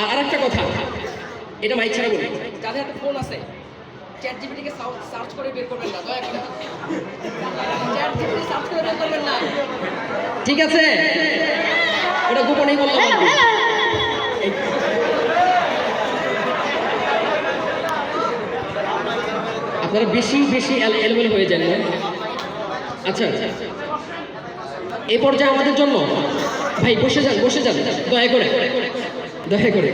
আর একটা কথা, এটা মাইক ছাড়া বলি, যাদের হাতে ফোন আছে চ্যাট জিপিটিকে সার্চ করে বের করবেন না, দয়া করে চ্যাট জিপিটি সার্চ করে বের করবেন না, ঠিক আছে? এটা গোপনেই বললাম। আপনারা বেশি বেশি এলোমেলো হয়ে যান। আচ্ছা, এই পর্যায়ে আমাদের জন্য ভাই বসে যান, বসে যান, দয়া করে দয়া করে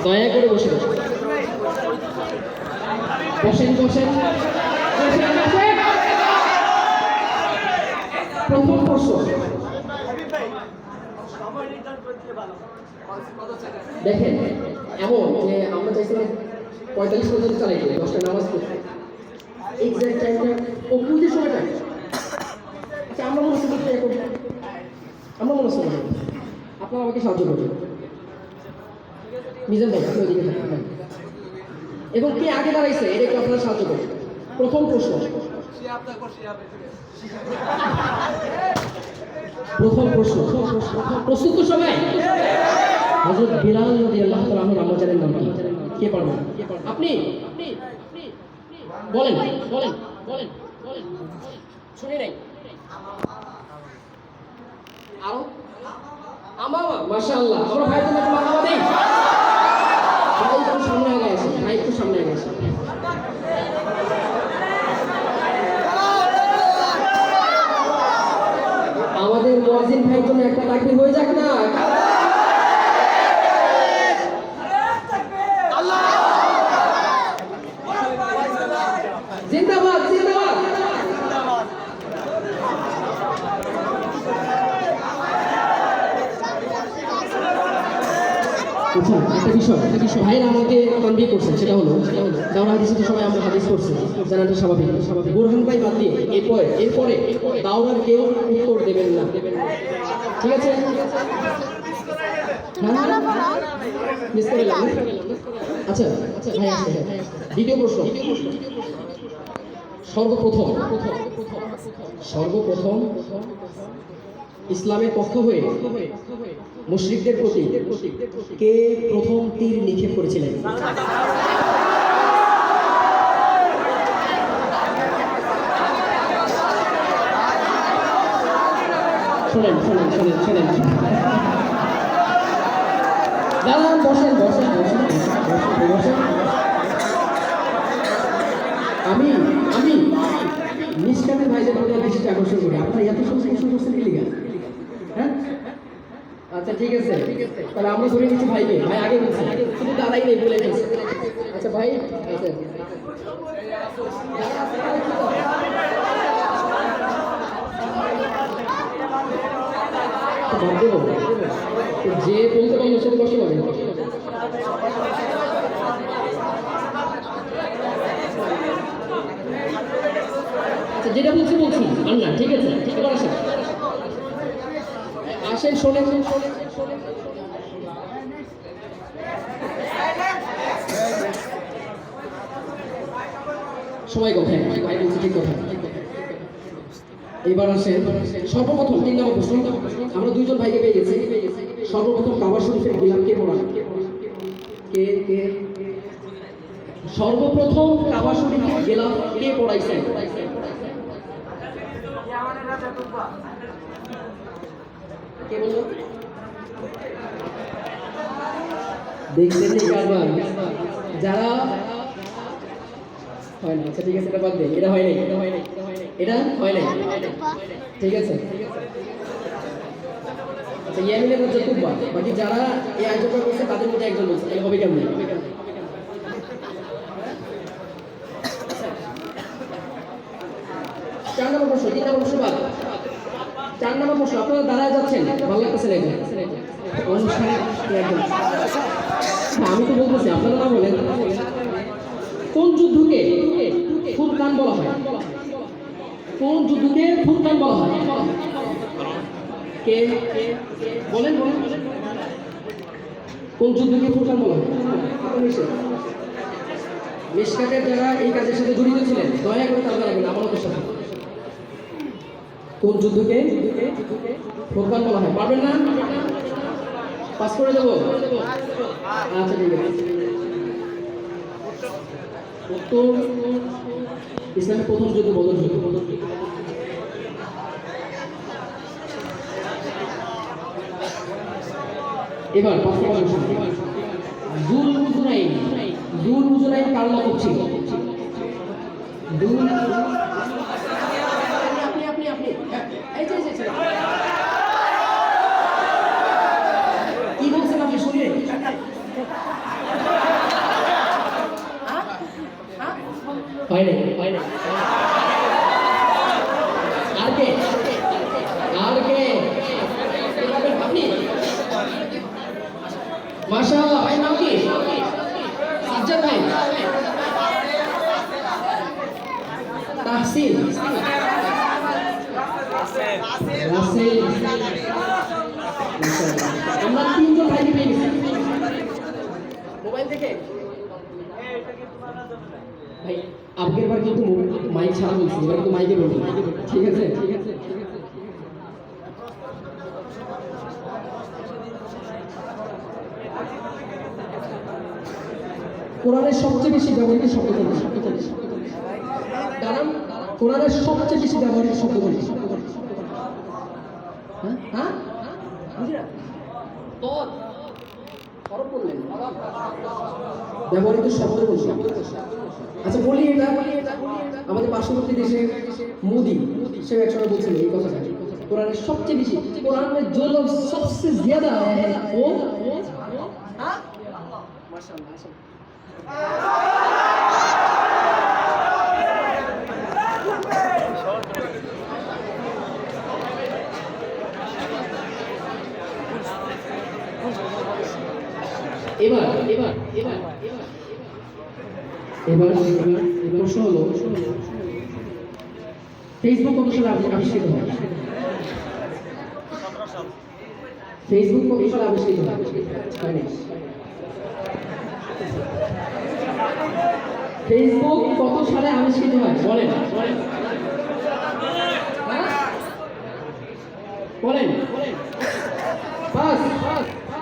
দয়া করে বসে যান। বসেন বসেন। প্রথম প্রশ্ন, দেখেন এমন যে আমরা চাইছিলাম 45 পর্যন্ত চালাইতে, 10টা নামাজ পড়তে, এক্সাক্ট টাইমটা অপুজের সময়টা আচ্ছা আমরা মনে হচ্ছে আমরা মনে হচ্ছে আপনারা আমাকে সাহায্য করবেন। মিজান ভাই আপনি ওদিকে থাকেন এবং কে আগে দাঁড়াইছে এটা একটু আপনারা সাহায্য করবেন। প্রথম প্রশ্ন, প্রথম প্রশ্ন, প্রস্তুত তো সবাই? হযরত বিলাল রাদিয়াল্লাহু তাআলা আনহু নামাজের নাম কি? কে পারবেন? আপনি বলেন বলেন বলেন বলেন, শুনি নাই। আরো আমামা, মাশাআল্লাহ, আমরা ভাই তোমাকে মারহাবা দেই। ভাই একটু সামনে আগে আসেন, ভাই একটু সামনে আগে আসেন। আমাদের মুয়াজ্জিন ভাইয়ের জন্য একটা তাকবীর হয়ে যাক না? জিন্দাবাদ জিন্দাবাদ। আচ্ছা একটা বিষয় ভাইয়েরা আমাকে কনভি করছেন, সেটা হলো দাওরা হাদিসে তো সবাই আমরা হাদিস করছি, জানাটা স্বাভাবিক। বোরহান ভাই বাদ দিয়ে এরপরে দাওরার কেউ উত্তর দেবেন না, ঠিক আছে? মিস করে গেলাম। আচ্ছা ভাই আসছে। দ্বিতীয় প্রশ্ন, সর্বপ্রথম ইসলামের পক্ষ হয়ে মুশরিকদের প্রতি কে প্রথম তীর নিক্ষেপ করেছিলেন? শোনেন শোনেন শোনেন শোনেন, দাঁড়ান, বসেন বসেন বসেন বসেন। আমি মিসকাতের ভাইদের প্রতি বেশি আকর্ষণ করি। আপনারা এত সমস্যা করছেন কি লিগা? হ্যাঁ আচ্ছা ঠিক আছে, তাহলে আমরা ধরে নিচ্ছি ভাইকে। ভাই আগে বলছি, শুধু দাঁড়াই নেই বলে দিচ্ছি। আচ্ছা ভাই, আচ্ছা যে বলতে পারলো সেটা কষ্ট হবে। আচ্ছা যেটা বলছি আল্লাহ, ঠিক আছে? এবার আসেন শোনেন। সময় কথা ভাই বলছি, ঠিক কথা। এবার আসেন সর্বপ্রথম 3 নম্বর প্রশ্ন, আমরা 2 জন ভাইকে পেয়ে গেছি। সর্বপ্রথম কাবা শরীফের গিলাফ কে পড়ান? কে সর্বপ্রথম কাবা শরীফের গিলাফ কে পড়াইছেন? কে বলল? দেখছেন নি কারবার যারা হয় না। আচ্ছা ঠিক আছে, এটা বাদ দেন, এটা হয় নাই, ঠিক আছে? আচ্ছা ইয়ামিনের মধ্যে কুব্বা, বাকি যারা এই আয়োজনটা করছে তাদের মধ্যে একজন বলছে, তাহলে হবে কেমন? 4 নম্বর প্রশ্ন, 3 নম্বর প্রশ্ন বাদ। 4 নম্বর প্রশ্ন, আপনারা দাঁড়ায় যাচ্ছেন, ভালো লাগতেছে না অনুষ্ঠানে একদম। আমি তো বলতেছি, আপনারা না বলেন। কোন যুদ্ধকে ফুরকান বলা হয়? কোন যুদ্ধকে ফুরকান বলা হয়? কে বলেন বলেন, কোন যুদ্ধকে ফুরকান বলা হয়? মিশকাতের যারা এই কাজের সাথে জড়িত ছিলেন দয়া করে তারা লাগবেন আমাদের সাথে। কোন যুদ্ধকে ফুরকান বলা হয়? পারবেন না? পাস করে দেবো। আচ্ছা ঠিক আছে। উত্তর ইসলামের প্রথম যুদ্ধ বদর যুদ্ধ। এবার দুল কার লকব ছিল? আপনি কি বলছেন আপনি শুনলেন? হয় নাই আর কে আপনি? মাশাআল্লাহ, ভাই নাম কি? সাজ্জাদ ভাই। তাহসিন, রাসেল। আমরা তিনজন ভাইকে পেয়ে গেছি মোবাইল থেকে। ভাই আগের বার কিন্তু মাইক ছাড়া বলছি, এবার কিন্তু মাইকে বলবো, ঠিক আছে? কোরআনের সবচেয়ে বেশি ব্যবহৃত শব্দ কোনটি? কারণ কোরআনের সবচেয়ে বেশি ব্যবহৃত শব্দ কোনটি? হ্যাঁ ব্যবহৃত শব্দ কোনটি? আচ্ছা বলি, এটা আমাদের পার্শ্ববর্তী দেশে মোদি সে একসময় বলছিল এই কথাটা, কোরআনের সবচেয়ে বেশি, কোরআনের जो लोग सबसे ज्यादा है वो माशाल्लाह। এবার প্রশ্ন হলো, ফেসবুক কত সালে আবিষ্কৃত হয়? ফেসবুক কত সালে আবিষ্কৃত হয়? ফেসবুক কত সালে আবিষ্কৃত হয় বলেন? বলেন বাস।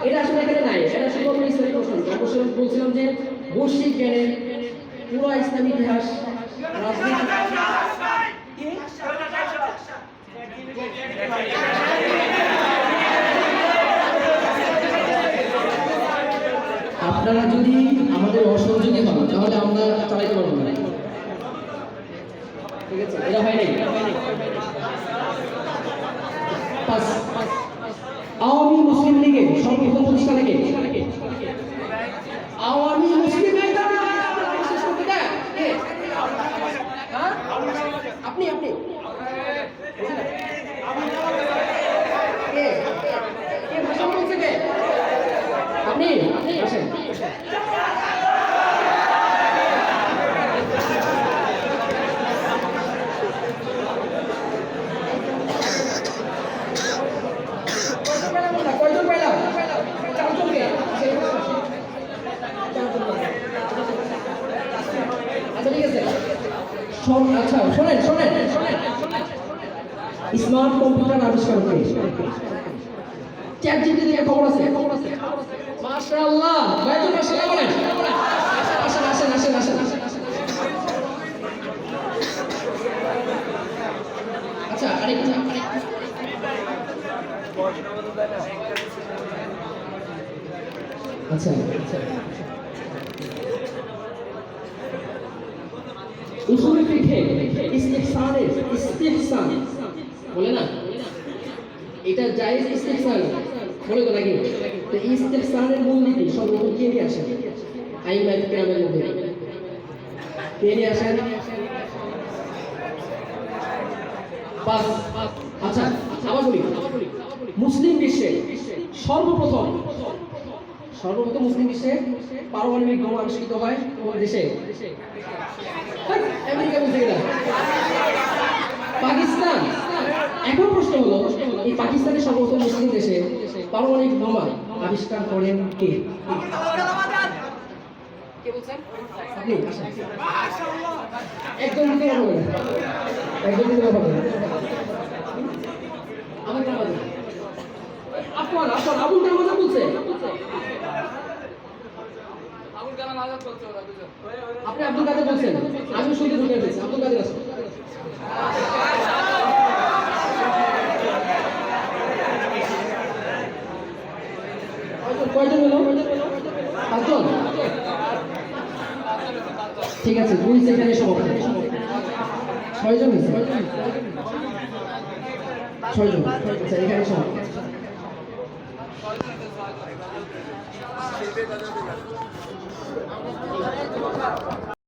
এটা আসলে এখানে নাই, এটা শুধু আমি ইসলামিক প্রশ্ন। অবশ্যই বলছিলাম যে বৈশ্বিক জ্ঞানের পুরো ইসলামী ইতিহাস, রাজনীতি। আপনারা যদি আমাদের অসহযোগী হন তাহলে আমরা চালাইতে পারবো না, ঠিক আছে? এটা হয় নাই। আওয়ামী মুসলিম লীগের সর্বপ্রথম প্রতিষ্ঠাতা কে? আওয়ামী মুসলিম লীগ। আপনি ভাষা বলছে কে? আপনি আসেন। কয়জন পেলাম? চারজনকে। আচ্ছা ঠিক আছে। আচ্ছা শোনেন, স্মার্ট কম্পিউটার আবিষ্কার করে চ্যাট জিপিটি এর খবর আছে? মাশাআল্লাহ, ভাই তো মাশাআল্লাহ বলেন। আসেন। আচ্ছা আরেকটা আচ্ছা উসুলে ফিকহে ইস্তিহসান বলে না, এটা জায়েজ ইস্তিহসান বলে তো নাকি? তো ইস্তিহসানের মূলনীতি সর্বপ্রথম কে নিয়ে আসেন? আইমায়ে কিরামের মধ্যে কে নিয়ে আসেন? বাস। আচ্ছা আবার বলি, মুসলিম বিশ্বে সর্বপ্রথম মুসলিম বিশ্বে পারমাণবিক বোমা আবিষ্কৃত হয় কোন দেশে? আমেরিকা বলতে গেলে পাকিস্তান। এখন প্রশ্ন হলো, এই পাকিস্তানের সর্বপ্রথম মুসলিম দেশে পারমাণবিক বোমা আবিষ্কার করেন কে? আপনি একদম আবুল কালাম বলছে। আপনি আব্দুল কাদের বলছেন, আমি শুনতে ঢুকে গেছি। আব্দুল কাদের আছে? কয়জন হলো? 5 জন। ঠিক আছে, 2 সেকেন্ডে সমাপ্ত। 6 জন হয়েছে। 6 জন। আচ্ছা, এখানে সমাপ্ত।